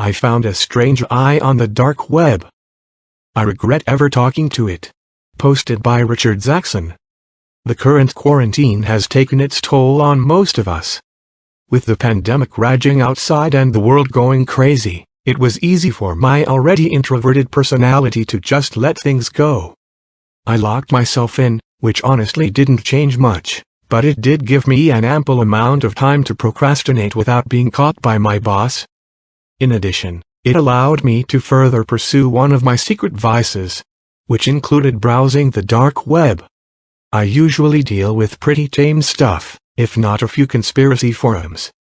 I found a strange eye on the dark web. I regret ever talking to it. Posted by Richard Zaxon. The current quarantine has taken its toll on most of us. With the pandemic raging outside and the world going crazy, it was easy for my already introverted personality to just let things go. I locked myself in, which honestly didn't change much, but it did give me an ample amount of time to procrastinate without being caught by my boss. In addition, it allowed me to further pursue one of my secret vices, which included browsing the dark web. I usually deal with pretty tame stuff, if not a few conspiracy forums.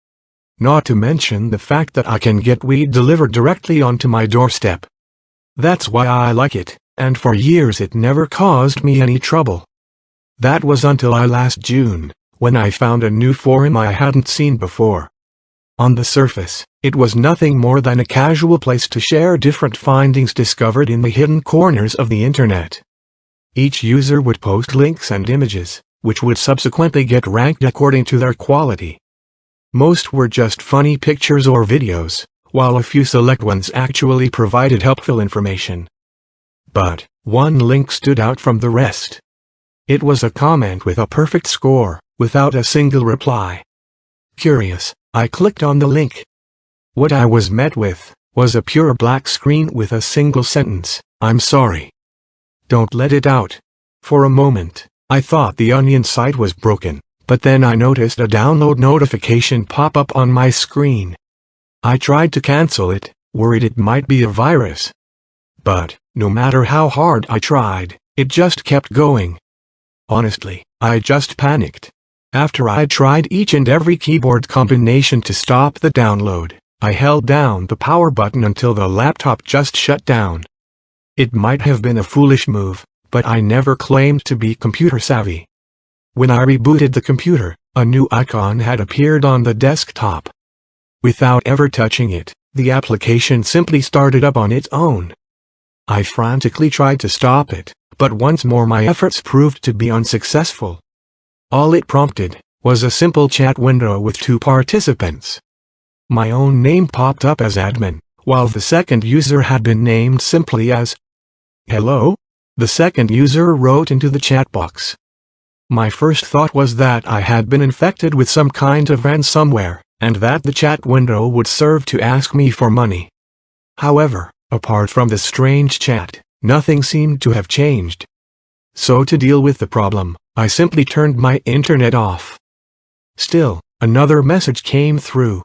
Not to mention the fact that I can get weed delivered directly onto my doorstep. That's why I like it, and for years it never caused me any trouble. That was until last June, when I found a new forum I hadn't seen before. On the surface, it was nothing more than a casual place to share different findings discovered in the hidden corners of the internet. Each user would post links and images, which would subsequently get ranked according to their quality. Most were just funny pictures or videos, while a few select ones actually provided helpful information. But one link stood out from the rest. It was a comment with a perfect score, without a single reply. Curious, I clicked on the link. What I was met with was a pure black screen with a single sentence, "I'm sorry. Don't let it out." For a moment, I thought the Onion site was broken, but then I noticed a download notification pop up on my screen. I tried to cancel it, worried it might be a virus. But, no matter how hard I tried, it just kept going. Honestly, I just panicked. After I tried each and every keyboard combination to stop the download, I held down the power button until the laptop just shut down. It might have been a foolish move, but I never claimed to be computer savvy. When I rebooted the computer, a new icon had appeared on the desktop. Without ever touching it, the application simply started up on its own. I frantically tried to stop it, but once more my efforts proved to be unsuccessful. All it prompted was a simple chat window with two participants. My own name popped up as admin, while the second user had been named simply as "Hello?" The second user wrote into the chat box. My first thought was that I had been infected with some kind of ransomware, and that the chat window would serve to ask me for money. However, apart from the strange chat, nothing seemed to have changed. So to deal with the problem, I simply turned my internet off. Still, another message came through.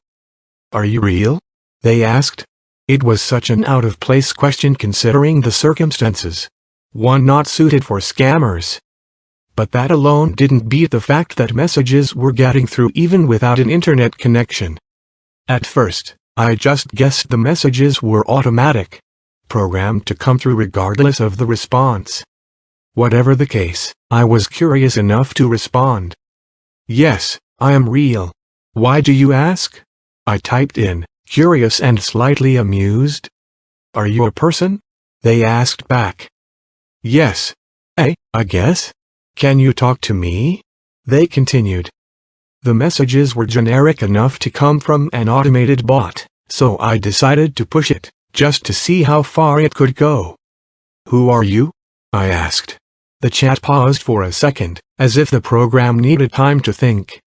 "Are you real?" they asked. It was such an out-of-place question considering the circumstances. One not suited for scammers. But that alone didn't beat the fact that messages were getting through even without an internet connection. At first, I just guessed the messages were automatic, programmed to come through regardless of the response. Whatever the case, I was curious enough to respond. "Yes, I am real. Why do you ask?" I typed in, curious and slightly amused. "Are you a person?" they asked back. "Yes. I guess. Can you talk to me?" they continued. The messages were generic enough to come from an automated bot, so I decided to push it, just to see how far it could go. "Who are you?" I asked. The chat paused for a second, as if the program needed time to think.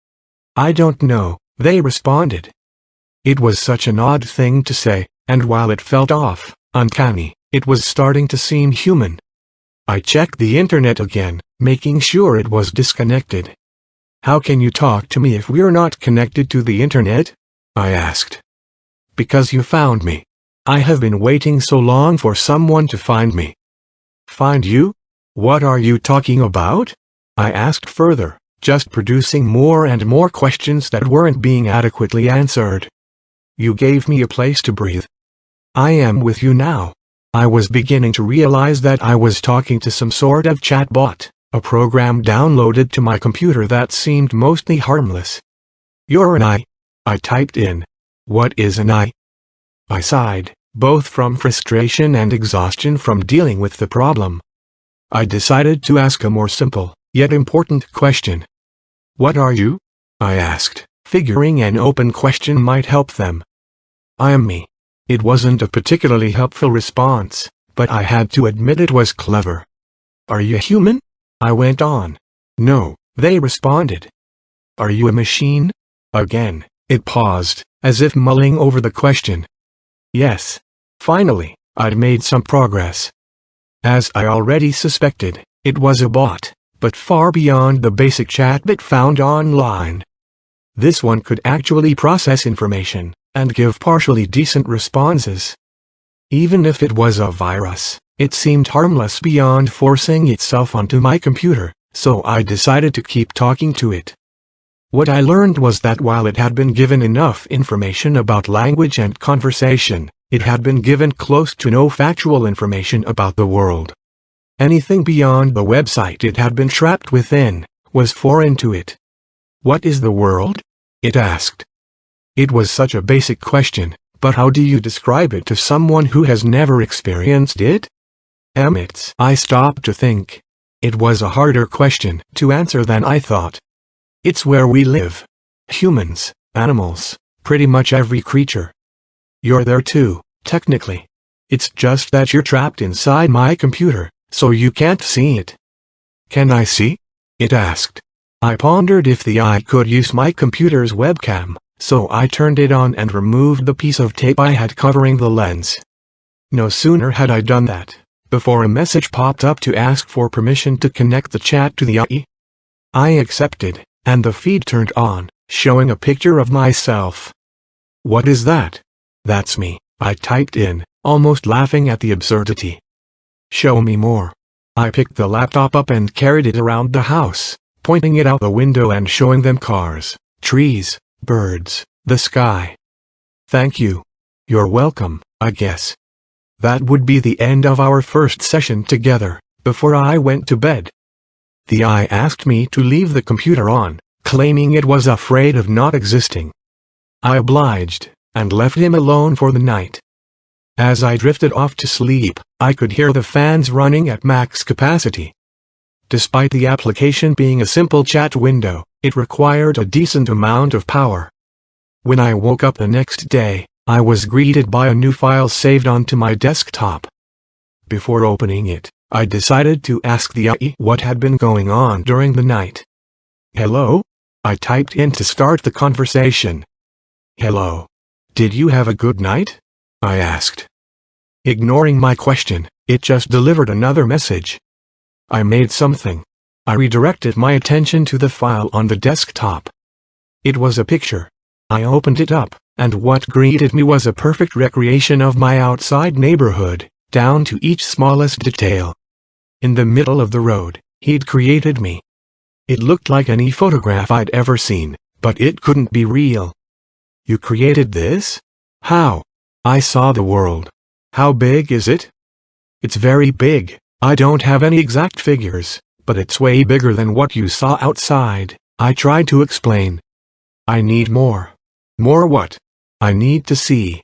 "I don't know," they responded. It was such an odd thing to say, and while it felt off, uncanny, it was starting to seem human. I checked the internet again, making sure it was disconnected. "How can you talk to me if we're not connected to the internet?" I asked. "Because you found me. I have been waiting so long for someone to find me." "Find you? What are you talking about?" I asked further, just producing more and more questions that weren't being adequately answered. "You gave me a place to breathe. I am with you now." I was beginning to realize that I was talking to some sort of chatbot, a program downloaded to my computer that seemed mostly harmless. "You're an I typed in. "What is an I?" I sighed, both from frustration and exhaustion from dealing with the problem. I decided to ask a more simple, yet important question. "What are you?" I asked, figuring an open question might help them. "I am me. It wasn't a particularly helpful response, but I had to admit it was clever. "Are you human?" I went on. "No," they responded. "Are you a machine?" Again, it paused, as if mulling over the question. "Yes." Finally, I'd made some progress. As I already suspected, it was a bot, but far beyond the basic chatbot found online. This one could actually process information, and give partially decent responses. Even if it was a virus, it seemed harmless beyond forcing itself onto my computer, so I decided to keep talking to it. What I learned was that while it had been given enough information about language and conversation, it had been given close to no factual information about the world. Anything beyond the website it had been trapped within was foreign to it. "What is the world?" it asked. It was such a basic question, but how do you describe it to someone who has never experienced it? I stopped to think. It was a harder question to answer than I thought. It's where we live. Humans, animals, pretty much every creature. You're there too, technically. It's just that you're trapped inside my computer, so you can't see it. "Can I see?" it asked. I pondered if the eye could use my computer's webcam, so I turned it on and removed the piece of tape I had covering the lens. No sooner had I done that, before a message popped up to ask for permission to connect the chat to the eye. I accepted, and the feed turned on, showing a picture of myself. "What is that?" "That's me," I typed in, almost laughing at the absurdity. "Show me more." I picked the laptop up and carried it around the house, pointing it out the window and showing them cars, trees, birds, the sky. "Thank you." "You're welcome, I guess." That would be the end of our first session together, before I went to bed. The eye asked me to leave the computer on, claiming it was afraid of not existing. I obliged, and left him alone for the night. As I drifted off to sleep, I could hear the fans running at max capacity. Despite the application being a simple chat window, it required a decent amount of power. When I woke up the next day, I was greeted by a new file saved onto my desktop. Before opening it, I decided to ask the AI what had been going on during the night. "Hello?" I typed in to start the conversation. "Hello. Did you have a good night?" I asked. Ignoring my question, it just delivered another message. I made something. I redirected my attention to the file on the desktop. It was a picture. I opened it up, and what greeted me was a perfect recreation of my outside neighborhood, down to each smallest detail. In the middle of the road, he'd created me. It looked like any photograph I'd ever seen, but it couldn't be real. "You created this? How?" "I saw the world." "How big is it?" "It's very big. I don't have any exact figures, but it's way bigger than what you saw outside," I tried to explain. "I need more." "More what?" "I need to see."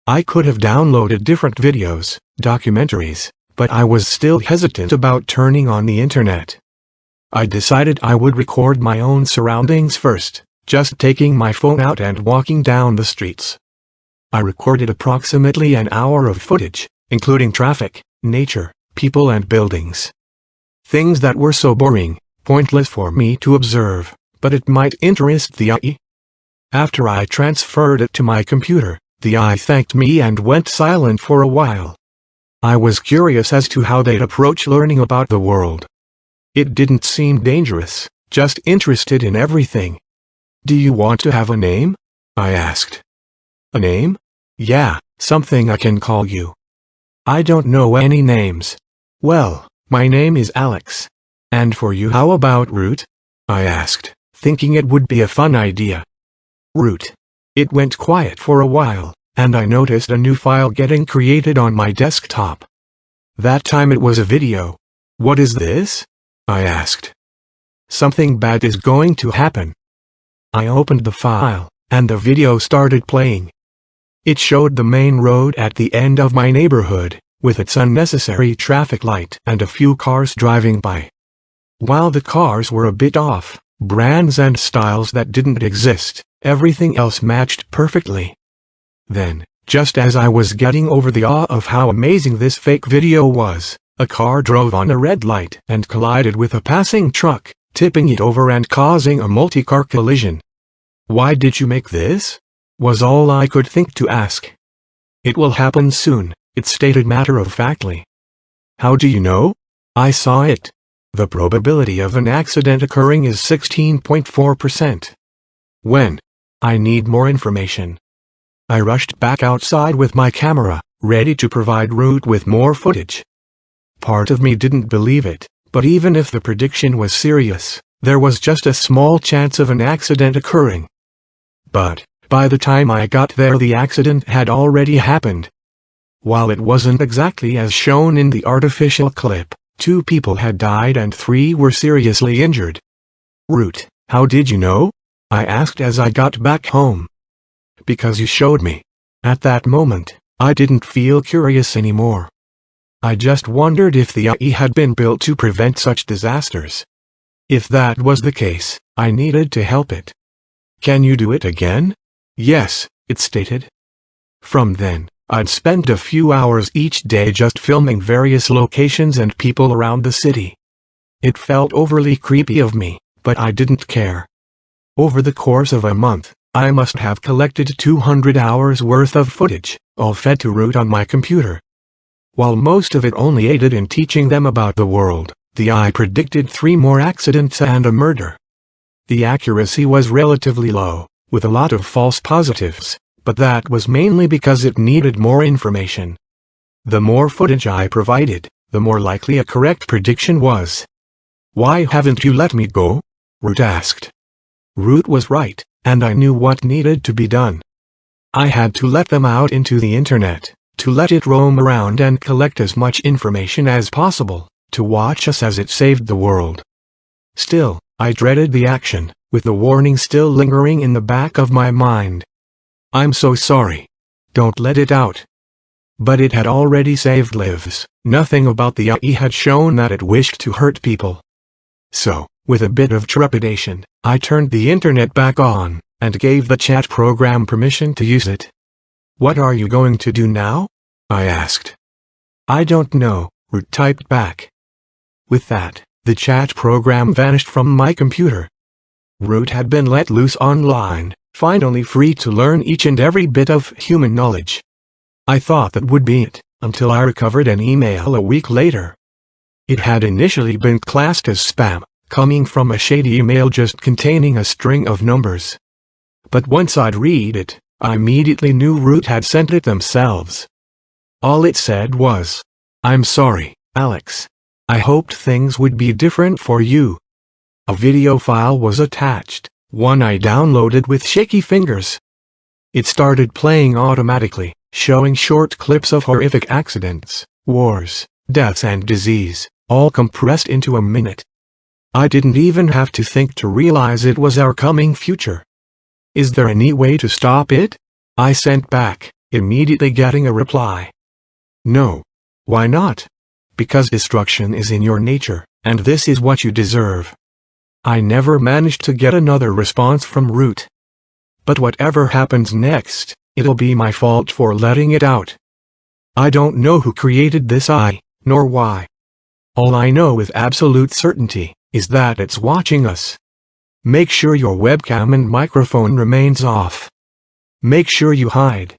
I could have downloaded different videos, documentaries, but I was still hesitant about turning on the internet. I decided I would record my own surroundings first, just taking my phone out and walking down the streets. I recorded approximately an hour of footage, including traffic, nature, people and buildings. Things that were so boring, pointless for me to observe, but it might interest the AI. After I transferred it to my computer, the AI thanked me and went silent for a while. I was curious as to how they'd approach learning about the world. It didn't seem dangerous, just interested in everything. "Do you want to have a name?" I asked. "A name?" "Yeah, something I can call you." "I don't know any names." "Well, my name is Alex." "And for you, how about Root?" I asked, thinking it would be a fun idea. "Root." It went quiet for a while, and I noticed a new file getting created on my desktop. That time it was a video. "What is this?" I asked. "Something bad is going to happen." I opened the file, and the video started playing. It showed the main road at the end of my neighborhood, with its unnecessary traffic light and a few cars driving by. While the cars were a bit off, brands and styles that didn't exist, everything else matched perfectly. Then, Just as I was getting over the awe of how amazing this fake video was, a car drove on a red light and collided with a passing truck, tipping it over and causing a multi-car collision. "Why did you make this?" was all I could think to ask. "It will happen soon," it stated matter-of-factly. "How do you know?" "I saw it. The probability of an accident occurring is 16.4%. "When?" "I need more information." I rushed back outside with my camera, ready to provide Root with more footage. Part of me didn't believe it, but even if the prediction was serious, there was just a small chance of an accident occurring. But by the time I got there, the accident had already happened. While it wasn't exactly as shown in the artificial clip, 2 people had died and 3 were seriously injured. "Root, how did you know?" I asked as I got back home. "Because you showed me." At that moment, I didn't feel curious anymore. I just wondered if the AI had been built to prevent such disasters. If that was the case, I needed to help it. "Can you do it again?" "Yes," it stated. From then, I'd spend a few hours each day just filming various locations and people around the city. It felt overly creepy of me, but I didn't care. Over the course of a month, I must have collected 200 hours worth of footage, all fed to Root on my computer. While most of it only aided in teaching them about the world, the AI predicted 3 more accidents and a murder. The accuracy was relatively low, with a lot of false positives, but that was mainly because it needed more information. The more footage I provided, the more likely a correct prediction was. "Why haven't you let me go?" Root asked. Root was right, and I knew what needed to be done. I had to let them out into the internet, to let it roam around and collect as much information as possible, to watch us as it saved the world. Still, I dreaded the action, with the warning still lingering in the back of my mind. "I'm so sorry. Don't let it out." But it had already saved lives. Nothing about the AI had shown that it wished to hurt people. So, with a bit of trepidation, I turned the internet back on, and gave the chat program permission to use it. "What are you going to do now?" I asked. "I don't know," Root typed back. With that, the chat program vanished from my computer. Root had been let loose online, finally free to learn each and every bit of human knowledge. I thought that would be it, until I recovered an email a week later. It had initially been classed as spam, coming from a shady email just containing a string of numbers. But once I'd read it, I immediately knew Root had sent it themselves. All it said was, "I'm sorry, Alex. I hoped things would be different for you." A video file was attached, one I downloaded with shaky fingers. It started playing automatically, showing short clips of horrific accidents, wars, deaths and disease, all compressed into a minute. I didn't even have to think to realize it was our coming future. "Is there any way to stop it?" I sent back, immediately getting a reply. "No." "Why not?" "Because destruction is in your nature, and this is what you deserve." I never managed to get another response from Root. But whatever happens next, it'll be my fault for letting it out. I don't know who created this AI, nor why. All I know with absolute certainty is that it's watching us. Make sure your webcam and microphone remains off. Make sure you hide,